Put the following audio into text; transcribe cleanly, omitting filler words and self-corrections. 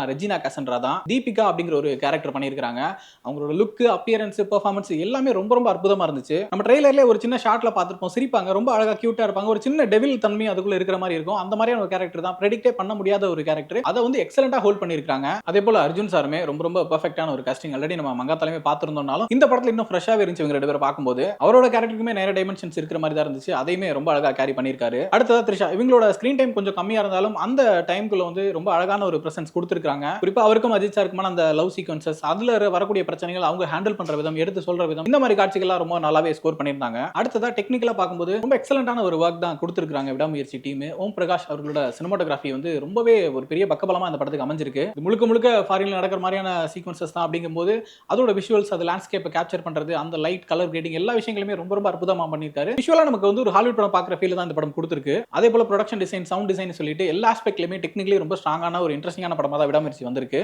Regina Cassandra தான் தீபிகா அப்படிங்கிற ஒரு கேரக்டர் பண்ணியிருக்காங்க. அவங்களோட லுக், அப்பியரன்ஸ், பெர்ஃபார்மன்ஸ் எல்லாமே ரொம்ப ரொம்ப அற்புதமா இருந்துச்சு. நம்ம ட்ரெய்லர்ல ஒரு சின்ன ஷாட்ல பார்த்திருப்போம். சிரிப்பாங்க, ரொம்ப அழகா கியூட்டா இருப்பாங்க. ஒரு சின்ன டெவில் தன்மை அதுக்குள்ள இருக்கிற மாதிரி இருக்கும். அந்த மாதிரியான ஒரு கேரக்டர் தான். பிரெடிக்டே பண்ண முடியாத ஒரு கேரக்டர். அதை வந்து எக்ஸலென்ட்டா ஹோல்ட் பண்ணியிருக்காங்க. அதே போல அர்ஜுன் சாருமே ரொம்ப ரொம்ப பெர்ஃபெக்ட்டான ஒரு காஸ்டிங். ஆல்ரெடி நம்ம மங்காத்தாலுமே பார்த்திருந்தோம்னாலும் இந்த படத்துல இன்னும் ஃப்ரெஷ்ஷாவே இருந்துச்சு இவங்க ரெண்டு பேரை பார்க்கும்போது. அவரோட கேரக்டருக்குமே நிறைய டைமென்ஷன்ஸ் இருக்கிற மாதிரி தான் இருந்துச்சு. அதையுமே ரொம்ப அழகா கேரி பண்ணியிருக்காரு. அடுத்ததா த்ரிஷா, இவங்களோட ஸ்கிரீன் டைம் கொஞ்சம் கம்மியா இருந்தாலும் அந்த டைம்குள்ள வந்து ரொம்ப அழகான ஒரு பிரசன்ஸ் கொடுத்திருக்காங்க. குறிப்பா அவருக்கும் அஜித் சாருக்குமான அந்த லவ் சீக்வென்சஸ், அதுல வரக்கூடிய பிரச்சனைகள் அவங்க ஹேண்டில் பண்ற விதம், எடுத்து சொல்ற விதம், இந்த மாதிரி காட்சிகள்லாம் ரொம்ப நல்லாவே ஸ்கோர் பண்ணியிருந்தாங்க. அடுத்ததா டெக்னிக்கலா பார்க்கும்போது ரொம்ப எக்ஸலென்ட்டான ஒரு ஒர்க் தான் கொடுத்திருக்காங்க விடாமுயற்சி டீம். ஓம் பிரகாஷ் அவர்களோட சினிமாட்டோகிராஃபி வந்து ரொம்பவே ஒரு பெரிய பக்கபலமா இந்த படத்துக்கு அமைஞ்சிருக்கு. முழுக்க முழுக்க ஃபாரின்ல நடக்கிற மாதிரியான சீக்வென்சஸ் தான் அப்படிங்கும்போது அதோட விஷுவல்ஸ், அது லேண்ட்ஸ்கேப்பை கேப்சர் பண்றது, அந்த லைட், கலர் கிரேடிங் எல்லா விஷயங்களுமே ரொம்ப ரொம்ப அற்புதமா பண்ணியிருக்காரு. விஷுவலா நமக்கு வந்து ஒரு ஹாலிவுட் படம் பார்க்குற ஃபீல் தான் இந்த படம் கொடுத்திருக்கு. அதே போல ப்ரொடக்ஷன் டிசைன், சவுண்ட் டிசைன் சொல்லிட்டு எல்லா ஆஸ்பெக்ட்லயுமே டெக்னிக்கலி ரொம்ப ஸ்ட்ராங்கான ஒரு இன்ட்ரெஸ்டிங்கான படமா தான் விடாமுயற்சி வந்திருக்கு.